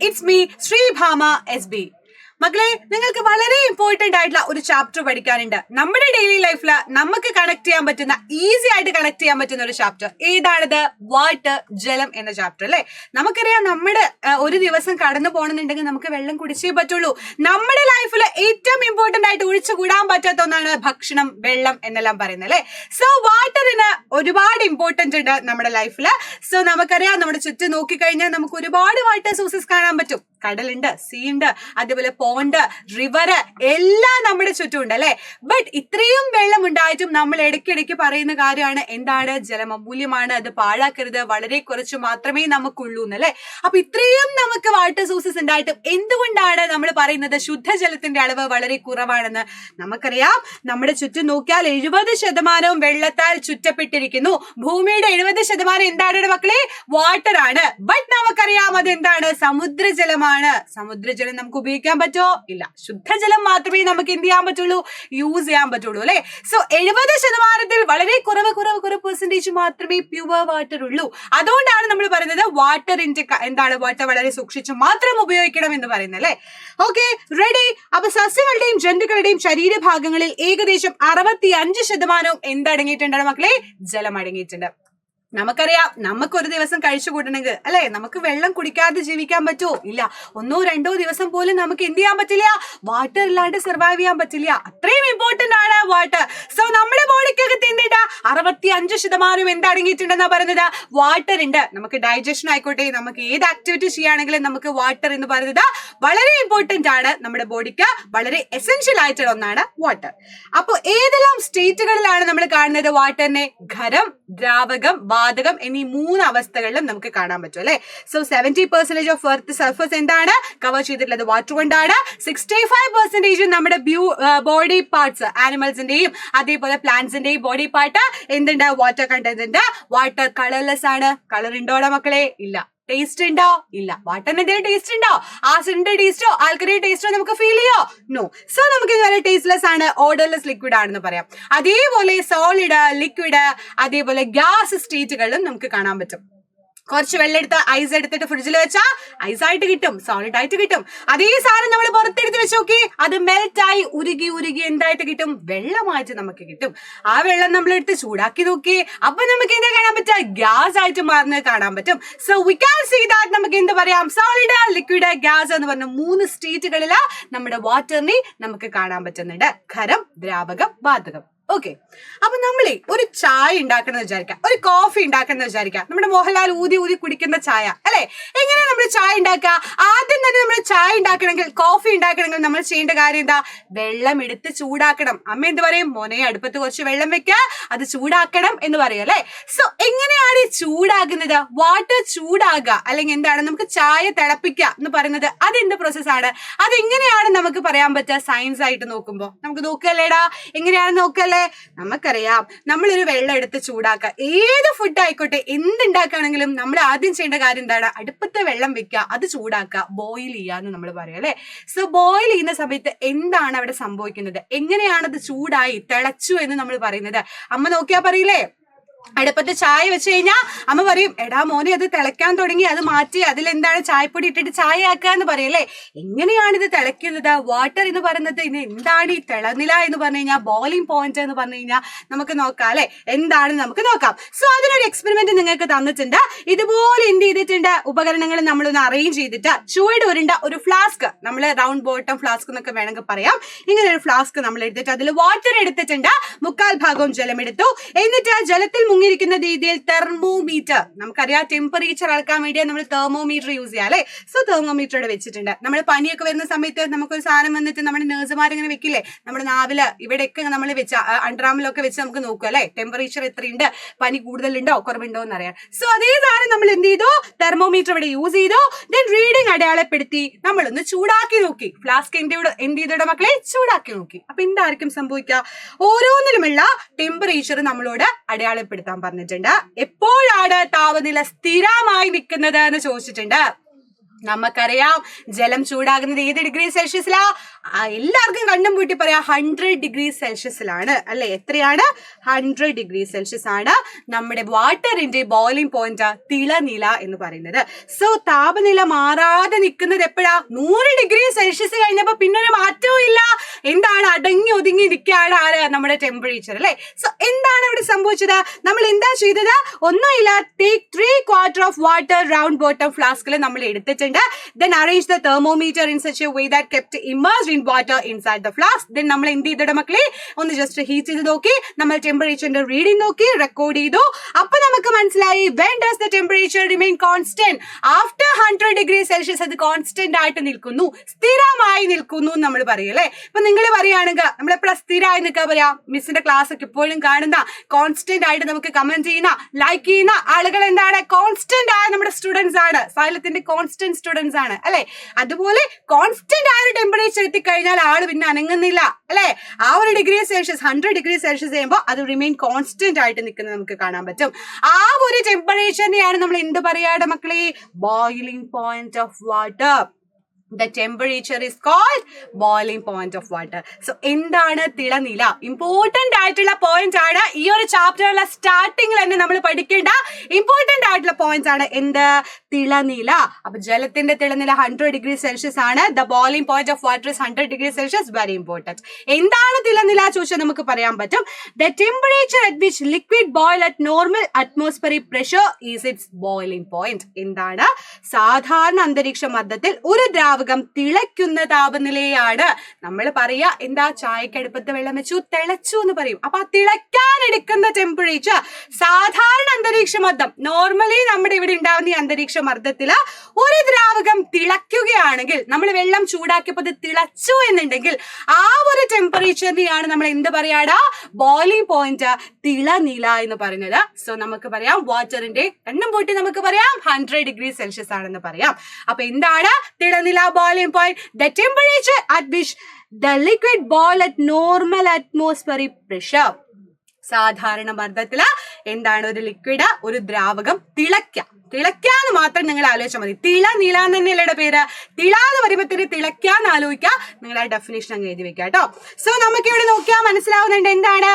It's me Sreebhama SB. മക്കളെ, നിങ്ങൾക്ക് വളരെ ഇമ്പോർട്ടന്റ് ആയിട്ടുള്ള ഒരു ചാപ്റ്റർ പഠിക്കാനുണ്ട്. നമ്മുടെ ഡെയിലി ലൈഫിൽ നമുക്ക് കണക്ട് ചെയ്യാൻ പറ്റുന്ന, ഈസി ആയിട്ട് കണക്ട് ചെയ്യാൻ പറ്റുന്ന ഒരു ചാപ്റ്റർ. ഏതാണിത്? വാട്ടർ, ജലം എന്ന ചാപ്റ്റർ അല്ലെ. നമുക്കറിയാം, നമ്മുടെ ഒരു ദിവസം കടന്നു പോകണമെന്നുണ്ടെങ്കിൽ നമുക്ക് വെള്ളം കുടിച്ചേ പറ്റുള്ളൂ. നമ്മുടെ ലൈഫിൽ ഏറ്റവും ഇമ്പോർട്ടന്റ് ആയിട്ട് ഒഴിച്ചുകൂടാൻ പറ്റാത്ത ഒന്നാണ് ഭക്ഷണം, വെള്ളം എന്നെല്ലാം പറയുന്നത് അല്ലെ. സോ വാട്ടറിന് ഒരുപാട് ഇമ്പോർട്ടന്റ് ഉണ്ട് നമ്മുടെ ലൈഫിൽ. സോ നമുക്കറിയാം, നമ്മുടെ ചുറ്റും നോക്കിക്കഴിഞ്ഞാൽ നമുക്ക് ഒരുപാട് വാട്ടർ സോഴ്സസ് കാണാൻ പറ്റും. കടലുണ്ട്, സീ ഉണ്ട്, അതേപോലെ പോണ്ട്, റിവറ് എല്ലാം നമ്മുടെ ചുറ്റും ഉണ്ട് അല്ലെ. ബട്ട് ഇത്രയും വെള്ളം ഉണ്ടായിട്ടും നമ്മൾ ഇടയ്ക്കിടയ്ക്ക് പറയുന്ന കാര്യമാണ് എന്താണ്? ജലം അമൂല്യമാണ്, അത് പാഴാക്കരുത്, വളരെ കുറച്ച് മാത്രമേ നമുക്കുള്ളൂ എന്നല്ലേ. അപ്പൊ ഇത്രയും നമുക്ക് വാട്ടർ സോഴ്സസ് ഉണ്ടായിട്ടും എന്തുകൊണ്ടാണ് നമ്മൾ പറയുന്നത് ശുദ്ധജലത്തിന്റെ അളവ് വളരെ കുറവാണെന്ന്? നമുക്കറിയാം, നമ്മുടെ ചുറ്റും നോക്കിയാൽ 70% വെള്ളത്താൽ ചുറ്റപ്പെട്ടിരിക്കുന്നു. ഭൂമിയുടെ 70% എന്താണ് മക്കളെ? വാട്ടർ ആണ്. ബട്ട് നമുക്കറിയാം അതെന്താണ്? സമുദ്രജലമാണ്. സമുദ്രജലം നമുക്ക് ഉപയോഗിക്കാൻ പറ്റുമോ? ഇല്ല. ശുദ്ധജലം മാത്രമേ നമുക്ക് എന്ത് ചെയ്യാൻ പറ്റുള്ളൂ? യൂസ് ചെയ്യാൻ പറ്റുള്ളൂ അല്ലെ. സോ 70% വളരെ കുറവ് പെർസെന്റേജ് മാത്രമേ പ്യുവർ വാട്ടർ ഉള്ളൂ. അതുകൊണ്ടാണ് നമ്മൾ പറയുന്നത് വാട്ടറിന്റെ എന്താണ്? വാട്ടർ വളരെ സൂക്ഷിച്ച് മാത്രം ഉപയോഗിക്കണം എന്ന് പറയുന്നത് അല്ലെ. Okay, ready. അപ്പൊ സസ്യങ്ങളുടെയും ജന്തുക്കളുടെയും ശരീരഭാഗങ്ങളിൽ ഏകദേശം 65% എന്തടങ്ങിയിട്ടുണ്ട് മക്കളെ? ജലം അടങ്ങിയിട്ടുണ്ട്. നമുക്കറിയാം, നമുക്കൊരു ദിവസം കഴിച്ചു കൂട്ടണമെങ്കിൽ അല്ലെ, നമുക്ക് വെള്ളം കുടിക്കാതെ ജീവിക്കാൻ പറ്റുമോ? ഇല്ല. 1-2 ദിവസം പോലും നമുക്ക് എന്ത് ചെയ്യാൻ പറ്റില്ല? വാട്ടർ ഇല്ലാണ്ട് സർവൈവ് ചെയ്യാൻ പറ്റില്ല. അത്രയും ഇമ്പോർട്ടന്റ് ആണ് വാട്ടർ. സോ നമ്മുടെ ബോഡിക്കകത്ത് എന്തിട്ടാ 65% എന്തടങ്ങിയിട്ടുണ്ടെന്നാ പറയുന്നത്? വാട്ടർ ഉണ്ട്. നമുക്ക് ഡൈജഷൻ ആയിക്കോട്ടെ, നമുക്ക് ഏത് ആക്ടിവിറ്റി ചെയ്യുകയാണെങ്കിലും നമുക്ക് വാട്ടർ എന്ന് പറയുന്നത് വളരെ ഇമ്പോർട്ടന്റ് ആണ്. നമ്മുടെ ബോഡിക്ക് വളരെ എസെൻഷ്യൽ ആയിട്ടുള്ള ഒന്നാണ് വാട്ടർ. അപ്പൊ ഏതെല്ലാം സ്റ്റേറ്റുകളിലാണ് നമ്മൾ കാണുന്നത് വാട്ടറിനെ? ഖരം, ദ്രാവകം, വാതകം എന്നീ 3 അവസ്ഥകളിലും നമുക്ക് കാണാൻ പറ്റും അല്ലെ. സോ 70% ഓഫ് എർത്ത് സർഫസ് എന്താണ്? കവർ ചെയ്തിട്ടുള്ളത് വാട്ടർ കൊണ്ടാണ്. 65% നമ്മുടെ ബോഡി പാർട്സ്, ആനിമൽസിന്റെയും അതേപോലെ പ്ലാന്റ്സിന്റെയും ബോഡി പാർട്ട് എന്തുണ്ട്? വാട്ടർ കണ്ടന്റ് ഉണ്ട്. വാട്ടർ കളർലെസ് ആണ്. കളർ ഉണ്ടോടെ മക്കളെ? ഇല്ല. ടേസ്റ്റ് ഉണ്ടോ? ഇല്ല. വാട്ടറിന് എന്തെങ്കിലും ടേസ്റ്റ് ഉണ്ടോ? ആസിഡിന്റെ ടേസ്റ്റോ ആൽക്കലി ടേസ്റ്റോ നമുക്ക് ഫീൽ ചെയ്യോ? നോ. സോ നമുക്ക് ഇതുപോലെ ടേസ്റ്റ്ലെസ് ആണ്, ഓർഡർലെസ് ലിക്വിഡ് ആണെന്ന് പറയാം. അതേപോലെ സോളിഡ്, ലിക്വിഡ്, അതേപോലെ ഗ്യാസ് സ്റ്റേറ്റുകളിലും നമുക്ക് കാണാൻ പറ്റും. കുറച്ച് വെള്ളം എടുത്ത് ഐസ് എടുത്തിട്ട് ഫ്രിഡ്ജിൽ വെച്ചാൽ ഐസ് ആയിട്ട് കിട്ടും, സോളിഡ് ആയിട്ട് കിട്ടും. അതേ സാധനം നമ്മൾ പുറത്തെടുത്ത് വെച്ച് നോക്കി, അത് മെൽറ്റായി ഉരുകി എന്തായിട്ട് കിട്ടും? വെള്ളമായിട്ട് നമുക്ക് കിട്ടും. ആ വെള്ളം നമ്മൾ എടുത്ത് ചൂടാക്കി നോക്കി, അപ്പൊ നമുക്ക് എന്താ കാണാൻ പറ്റുക? ഗ്യാസ് ആയിട്ട് മാറുന്നത് കാണാൻ പറ്റും. So we can see that നമുക്ക് എന്ത് പറയാം? സോളിഡ്, ലിക്വിഡ്, ഗ്യാസ് എന്ന് പറഞ്ഞ 3 സ്റ്റേറ്റുകളിൽ നമ്മുടെ വാട്ടറിനെ നമുക്ക് കാണാൻ പറ്റുന്നുണ്ട്. ഖരം, ദ്രാവകം, വാതകം. ഓക്കെ, അപ്പൊ നമ്മളെ ഒരു ചായ ഉണ്ടാക്കണം എന്ന് വിചാരിക്കാം, ഒരു കോഫി ഉണ്ടാക്കണം എന്ന് വിചാരിക്കാം. നമ്മുടെ മോഹൻലാൽ ഊതി കുടിക്കുന്ന ചായ അല്ലെ. എങ്ങനെയാ നമ്മൾ ചായ ഉണ്ടാക്കുക? ആദ്യം തന്നെ നമ്മൾ ചായ ഉണ്ടാക്കണമെങ്കിൽ, കോഫി ഉണ്ടാക്കണമെങ്കിൽ നമ്മൾ ചെയ്യേണ്ട കാര്യം എന്താ? വെള്ളം എടുത്ത് ചൂടാക്കണം. അമ്മ എന്ത് പറയും? മോനെ, അടുപ്പത്ത് കുറച്ച് വെള്ളം വെക്കുക, അത് ചൂടാക്കണം എന്ന് പറയും അല്ലെ. സോ എങ്ങനെയാണ് ഈ ചൂടാകുന്നത്? വാട്ടർ ചൂടാകുക അല്ലെങ്കിൽ എന്താണ് നമുക്ക് ചായ തിളപ്പിക്കുക എന്ന് പറയുന്നത്, അതെന്ത് പ്രോസസ്സാണ്? അതെങ്ങനെയാണ് നമുക്ക് പറയാൻ പറ്റുക? സയൻസ് ആയിട്ട് നോക്കുമ്പോ നമുക്ക് നോക്കല്ലേടാ, എങ്ങനെയാണ് നോക്കല്ലേ? നമുക്കറിയാം, നമ്മളൊരു വെള്ളം എടുത്ത് ചൂടാക്കുക. ഏത് ഫുഡ് ആയിക്കോട്ടെ, എന്തുണ്ടാക്കുകയാണെങ്കിലും നമ്മൾ ആദ്യം ചെയ്യേണ്ട കാര്യം എന്താണ്? അടുപ്പത്തെ വെള്ളം വെക്കുക, അത് ചൂടാക്കുക, ബോയിൽ ചെയ്യാന്ന് നമ്മൾ പറയാം അല്ലെ. സോ ബോയിൽ ചെയ്യുന്ന സമയത്ത് എന്താണ് അവിടെ സംഭവിക്കുന്നത്? എങ്ങനെയാണ് അത് ചൂടായി തിളച്ചു എന്ന് നമ്മൾ പറയുന്നത്? അമ്മ നോക്കിയാ പറയില്ലേ, അടുപ്പത്ത് ചായ വെച്ച് കഴിഞ്ഞാൽ അമ്മ പറയും, എടാ മോനെ, അത് തിളയ്ക്കാൻ തുടങ്ങി, അത് മാറ്റി അതിലെന്താണ് ചായപ്പൊടി ഇട്ടിട്ട് ചായ ആക്കുക എന്ന് പറയല്ലേ. എങ്ങനെയാണ് ഇത് തിളയ്ക്കുന്നത്? വാട്ടർ എന്ന് പറയുന്നത് ഇനി എന്താണ്? ഈ തിളനില എന്ന് പറഞ്ഞു കഴിഞ്ഞാൽ, ബോയിലിംഗ് പോയിന്റ് എന്ന് പറഞ്ഞു കഴിഞ്ഞാൽ നമുക്ക് നോക്കാം അല്ലെ, എന്താണെന്ന് നമുക്ക് നോക്കാം. സോ അതിനൊരു എക്സ്പെരിമെന്റ് നിങ്ങൾക്ക് തന്നിട്ടുണ്ട്. ഇതുപോലെ എന്ത് ചെയ്തിട്ടുണ്ട്? ഉപകരണങ്ങൾ നമ്മളൊന്ന് അറേഞ്ച് ചെയ്തിട്ട് ചൂട് ഉരുണ്ട ഒരു ഫ്ലാസ്ക്, നമ്മൾ റൗണ്ട് ബോട്ടം ഫ്ലാസ്ക് എന്നൊക്കെ വേണമെങ്കിൽ പറയാം. ഇങ്ങനെ ഒരു ഫ്ലാസ്ക് നമ്മൾ എടുത്തിട്ട് അതിൽ വാട്ടർ എടുത്തിട്ടുണ്ട്, 1/4 ഭാഗവും ജലം എടുത്തു. എന്നിട്ട് ജലത്തിൽ മുങ്ങിയിരിക്കുന്ന രീതിയിൽ തെർമോമീറ്റർ, നമുക്കറിയാം ടെമ്പറേച്ചർ അളക്കാൻ വേണ്ടി നമ്മൾ തെർമോമീറ്റർ യൂസ് ചെയ്യാം അല്ലെ. സോ തെർമോമീറ്റർ ഇവിടെ വെച്ചിട്ടുണ്ട്. നമ്മൾ പനിയൊക്കെ വരുന്ന സമയത്ത് നമുക്കൊരു സാധനം വന്നിട്ട് നമ്മുടെ നേഴ്സുമാർ ഇങ്ങനെ വെക്കില്ലേ, നമ്മുടെ നാവില് ഇവിടെയൊക്കെ നമ്മൾ വെച്ച അണ്ടറാമിലൊക്കെ വെച്ച് നമുക്ക് നോക്കുക അല്ലെ, ടെമ്പറേച്ചർ എത്രയുണ്ട്, പനി കൂടുതലുണ്ടോ കുറവുണ്ടോ എന്ന് അറിയാം. സോ അതേ സാധനം നമ്മൾ എന്ത് ചെയ്തു? തെർമോമീറ്റർ ഇവിടെ യൂസ് ചെയ്തു. ദെൻ റീഡിംഗ് അടയാളപ്പെടുത്തി നമ്മളൊന്ന് ചൂടാക്കി നോക്കി. ഫ്ലാസ്ക് എന്ത് ചെയ്തോടെ മക്കളെ? ചൂടാക്കി നോക്കി. അപ്പൊ എന്തായിരിക്കും സംഭവിക്കുക? ഓരോന്നിലുമുള്ള ടെമ്പറേച്ചർ നമ്മളോട് അടയാളപ്പെടുത്താൻ പറഞ്ഞിട്ടുണ്ട്. എപ്പോഴാണ് താപനില സ്ഥിരമായി നിൽക്കുന്നത് എന്ന് ചോദിച്ചിട്ടുണ്ട്. നമുക്കറിയാം ജലം ചൂടാകുന്നത് ഏത് ഡിഗ്രി സെൽഷ്യസിലാ? എല്ലാവർക്കും കണ്ണും പൂട്ടി പറയാം 100 ഡിഗ്രി സെൽഷ്യസിലാണ് അല്ലെ? എത്രയാണ്? 100 ഡിഗ്രി സെൽഷ്യസ് ആണ് നമ്മുടെ വാട്ടറിന്റെ ബോയിലിംഗ് പോയിന്റ്, തിളനില എന്ന് പറയുന്നത്. സോ താപനില മാറാതെ നിൽക്കുന്നത് എപ്പോഴാ? 100 ഡിഗ്രി സെൽഷ്യസ് കഴിഞ്ഞപ്പോ പിന്നെ ഒരു മാറ്റവും ഇല്ല. എന്താണ്? അടങ്ങി ഒതുങ്ങി നിൽക്കുകയാണ് ആര്? നമ്മുടെ ടെമ്പറേച്ചർ അല്ലെ? സോ എന്താണ് ഇവിടെ സംഭവിച്ചത്? നമ്മൾ എന്താ ചെയ്തത്? ഒന്നുമില്ല, take 3/4 of water round bottom ഫ്ലാസ്കിൽ നമ്മൾ എടുത്തിട്ടുണ്ട്. Then arrange the thermometer in such a way that kept immersed in water inside the flask. Then നമ്മൾ എന്ത് ചെയ്തിട മക്കളെ? ഒന്ന് ജസ്റ്റ് ഹീറ്റ് ചെയ്ത് നോക്കി, നമ്മൾ ടെമ്പറേച്ചറിന്റെ റീഡിംഗ് നോക്കി, റെക്കോർഡ് ചെയ്തു. അപ്പൊ നമുക്ക് മനസ്സിലായി when does the temperature remain constant? After 100 degree Celsius അത് കോൺസ്റ്റന്റ് ആയിട്ട് നിൽക്കുന്നു, സ്ഥിരമായി നിൽക്കുന്നു നമ്മൾ പറയും അല്ലെ? ഇപ്പൊ നിങ്ങൾ പറയുകയാണെങ്കിൽ നമ്മൾ എപ്പോഴാ സ്ഥിരമായി നിൽക്കാൻ പറയാ? മിസ്സിന്റെ ക്ലാസ് ഒക്കെ ഇപ്പോഴും കാണുന്ന, കോൺസ്റ്റന്റ് ആയിട്ട് നമുക്ക് കമന്റ് ചെയ്യുന്ന, ലൈക്ക് ചെയ്യുന്ന ആളുകൾ എന്താണ്? കോൺസ്റ്റന്റ് ആയ നമ്മുടെ സ്റ്റുഡൻസ് ആണ്. സൈലത്തിന്റെ കോൺസ്റ്റന്റ് സ്റ്റുഡൻസ് ആണ് അല്ലെ? അതുപോലെ കോൺസ്റ്റന്റ് ആയ ഒരു ടെമ്പറേച്ചർ എത്തിക്കഴിഞ്ഞാൽ ആള് പിന്നെ അനങ്ങുന്നില്ല അല്ലെ? ആ ഒരു ഡിഗ്രി സെൽഷ്യസ് 100 ഡിഗ്രി സെൽഷ്യസ് ചെയ്യുമ്പോൾ അത് റിമെയിൻ കോൺസ്റ്റന്റ് ആയിട്ട് നിൽക്കുന്നത് നമുക്ക് കാണാൻ പറ്റും. ആ ഒരു ടെമ്പറേച്ചറിനെയാണ് നമ്മൾ എന്ത് പറയാടെ മക്കളെ? Boiling point of water. The temperature is called boiling point of water. So എന്താണ് തിളനില? ഇമ്പോർട്ടന്റ് ആയിട്ടുള്ള പോയിന്റ് ആണ്. ഈ ഒരു ചാപ്റ്ററിലെ സ്റ്റാർട്ടിങ്ങിൽ തന്നെ നമ്മൾ പഠിക്കേണ്ട ഇമ്പോർട്ടന്റ് ആയിട്ടുള്ള പോയിന്റ്സ് ആണ്. എന്ത്? തിളനില. അപ്പൊ ജലത്തിന്റെ തിളനില 100 ഡിഗ്രി സെൽഷ്യസ് ആണ്. The boiling point of water is 100 degree Celsius. Very important. എന്താണ് തിളനില ചോദിച്ചാൽ നമുക്ക് പറയാൻ പറ്റും the temperature at which liquid boil at normal atmospheric pressure is its boiling point. എന്താണ്? സാധാരണ അന്തരീക്ഷ മർദ്ദത്തിൽ ഒരു ദ്രാവകം തിളയ്ക്കുന്ന താപനിലയാണ് നമ്മൾ പറയാ. എന്താ? ചായക്കടുപ്പത്ത് വെള്ളം വെച്ചു, തിളച്ചു എന്ന് പറയും. അപ്പൊ ആ തിളയ്ക്കാൻ എടുക്കുന്ന ടെമ്പറേച്ചർ സാധാരണ അന്തരീക്ഷ മർദ്ദം, നോർമലി നമ്മുടെ ഇവിടെ ഉണ്ടാവുന്ന ഈ അന്തരീക്ഷ മർദ്ദത്തില് ഒരു ദ്രാവകം തിളയ്ക്കുകയാണെങ്കിൽ, നമ്മൾ വെള്ളം ചൂടാക്കിയപ്പോൾ അത് തിളച്ചു എന്നുണ്ടെങ്കിൽ ആ ഒരു ടെമ്പറേച്ചറിനെയാണ് നമ്മൾ എന്ത് പറയാടാ? ബോയിലിംഗ് പോയിന്റ്, തിളനില എന്ന് പറയുന്നത്. സോ നമുക്ക് പറയാം വാട്ടറിന്റെ എണ്ണം പോയിട്ട് നമുക്ക് പറയാം 100 ഡിഗ്രി സെൽഷ്യസ് ആണെന്ന് പറയാം. അപ്പൊ എന്താണ് തിളനില? boiling point, the temperature at which the liquid boil at normal atmospheric pressure. സാധാരണ മർദ്ദത്തില് എന്താണ്? ഒരു ലിക്വിഡ്, ഒരു ദ്രാവകം തിളയ്ക്കാന്ന് മാത്രം നിങ്ങൾ ആലോചിച്ചാൽ മതി. തിളനില എന്ന് തന്നെയല്ലേ പേര്? തിളാന്ന് പറയുമ്പത്തിന് തിളയ്ക്കാന്ന് ആലോചിക്കുക. നിങ്ങൾ ആ ഡെഫിനേഷൻ അങ്ങ് എഴുതി വെക്കുക കേട്ടോ. സോ നമുക്ക് ഇവിടെ നോക്കിയാൽ മനസ്സിലാവുന്നുണ്ട് എന്താണ്?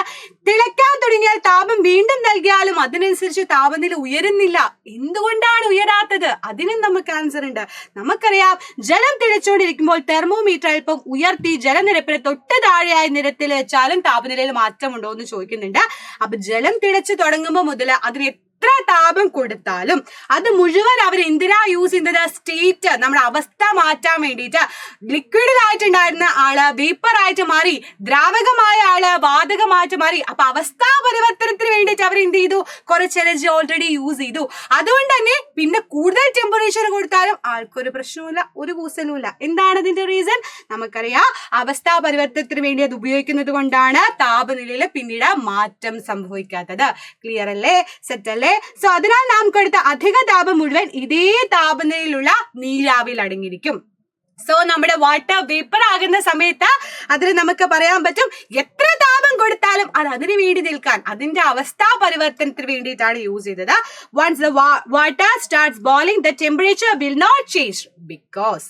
തിളയ്ക്കാൻ തുടങ്ങിയാൽ താപം വീണ്ടും നൽകിയാലും അതിനനുസരിച്ച് താപനില ഉയരുന്നില്ല. എന്തുകൊണ്ടാണ് ഉയരാത്തത്? അതിനും നമുക്ക് ആൻസർ ഉണ്ട്. നമുക്കറിയാം ജലം തിളച്ചുകൊണ്ടിരിക്കുമ്പോൾ തെർമോമീറ്റർ അല്പം ഉയർത്തി ജലനിരപ്പിന് തൊട്ട് താഴെയായ നിരത്തിൽ വെച്ചാലും താപനിലയിൽ മാറ്റമുണ്ടോ എന്ന് ചോദിക്കുന്നുണ്ട്. അപ്പൊ ജലം തിളച്ചു തുടങ്ങുമ്പോൾ മുതൽ അതിന് എത്ര താപം കൊടുത്താലും അത് മുഴുവൻ അവർ എന്തിനാ യൂസ് ചെയ്യുന്നത്? സ്റ്റേറ്റ്, നമ്മുടെ അവസ്ഥ മാറ്റാൻ വേണ്ടിയിട്ട്. ലിക്വിഡിലായിട്ടുണ്ടായിരുന്ന ആള് വേപ്പർ ആയിട്ട് മാറി, ദ്രാവകമായ ആള് വാതകമായിട്ട് മാറി. അപ്പൊ അവസ്ഥാ പരിവർത്തനത്തിന് വേണ്ടിയിട്ട് അവർ എന്ത് ചെയ്തു? കുറച്ച് എനർജി ഓൾറെഡി യൂസ് ചെയ്തു. അതുകൊണ്ട് തന്നെ പിന്നെ കൂടുതൽ ടെമ്പറേച്ചർ കൊടുത്താലും ആൾക്കൊരു പ്രശ്നവുമില്ല, ഒരു കൂസലുമില്ല. എന്താണ് അതിന്റെ റീസൺ? നമുക്കറിയാം അവസ്ഥാ പരിവർത്തനത്തിന് വേണ്ടി അത് ഉപയോഗിക്കുന്നത് കൊണ്ടാണ് താപനിലയിൽ പിന്നീട് മാറ്റം സംഭവിക്കാത്തത്. ക്ലിയർ അല്ലേ? സെറ്റ് അല്ലേ? സോ അതിനാൽ നാം കൊടുത്ത അധിക താപം മുഴുവൻ ഇതേ താപനിലയിലുള്ള നീരാവിയിൽ അടങ്ങിയിരിക്കും. സോ നമ്മുടെ വാട്ടർ വേപ്പർ ആകുന്ന സമയത്ത് അതിന് നമുക്ക് പറയാൻ പറ്റും എത്ര താപം കൊടുത്താലും അത് അതിന് വേണ്ടി നിൽക്കാൻ, അതിന്റെ അവസ്ഥാ പരിവർത്തനത്തിന് വേണ്ടിയിട്ടാണ് യൂസ് ചെയ്തത്. Once the water starts boiling the temperature will not change because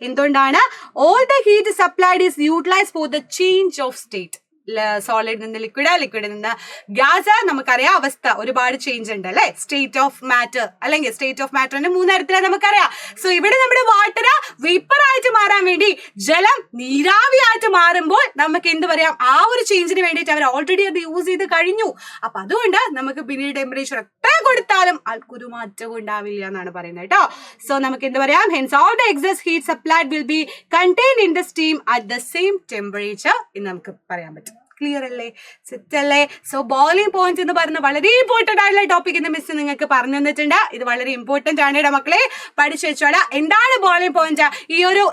എന്തുകൊണ്ടാണ്? All the heat supplied is utilise for the change of state. Solid നിന്ന് ലിക്വിഡിൽ നിന്ന് ഗ്യാസ്. നമുക്കറിയാം അവസ്ഥ ഒരുപാട് ചേഞ്ച് ഉണ്ട് അല്ലെ? സ്റ്റേറ്റ് ഓഫ് മാറ്റർ അല്ലെങ്കിൽ സ്റ്റേറ്റ് ഓഫ് മാറ്ററിന്റെ 3 തരത്തിലാണ് നമുക്കറിയാം. സോ ഇവിടെ നമ്മുടെ വാട്ടർ വേപ്പർ ആയിട്ട് മാറാൻ വേണ്ടി ജലം നീരാവിയായിട്ട് മാറുമ്പോൾ നമുക്ക് എന്ത് പറയാം? ആ ഒരു ചേഞ്ചിന് വേണ്ടിയിട്ട് അവർ ഓൾറെഡി അത് യൂസ് ചെയ്ത് കഴിഞ്ഞു. അപ്പൊ അതുകൊണ്ട് നമുക്ക് പിന്നീട് ടെമ്പറേച്ചർ എത്ര കൊടുത്താലും ആൾക്കൊരു മാറ്റവും ഉണ്ടാവില്ല എന്നാണ് പറയുന്നത് കേട്ടോ. സോ നമുക്ക് എന്ത് പറയാം? Hence all the excess heat supplied will be contained in the steam at the same temperature എന്ന് നമുക്ക് പറയാൻ പറ്റും. ക്ലിയർ അല്ലേ? സെറ്റ് അല്ലേ? സോ ബോയിലിംഗ് പോയിന്റ് എന്ന് പറയുന്ന വളരെ ഇമ്പോർട്ടന്റ് ആയിട്ടുള്ള ടോപ്പിക് ഇന്ന് മിസ് നിങ്ങൾക്ക് പറഞ്ഞു തന്നിട്ടുണ്ട്. ഇത് വളരെ ഇമ്പോർട്ടന്റ് ആണ് കേട്ടോ മക്കളെ, പഠിച്ചു വെച്ചോളാം. എന്താണ് ബോയിലിംഗ് പോയിന്റ്? ഈ ഒരു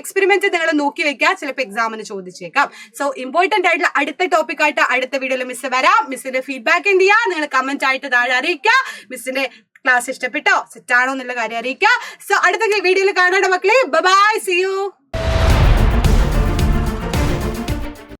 എക്സ്പെരിമെന്റ് നിങ്ങൾ നോക്കി വെക്കുക, ചിലപ്പോൾ എക്സാമിന് ചോദിച്ചേക്കാം. സോ ഇമ്പോർട്ടന്റ് ആയിട്ടുള്ള അടുത്ത ടോപ്പിക് ആയിട്ട് അടുത്ത വീഡിയോയിൽ മിസ് വരാം. മിസ്സിന്റെ ഫീഡ്ബാക്ക് എന്ത് ചെയ്യുക? നിങ്ങൾ കമന്റ് ആയിട്ട് താഴെ അറിയിക്കുക. മിസ്സിന്റെ ക്ലാസ് ഇഷ്ടപ്പെട്ടോ, സെറ്റ് ആണോ എന്നുള്ള കാര്യം അറിയിക്കുക. സോ അടുത്ത വീഡിയോയിൽ കാണാം മക്കളെ. Bye, see U.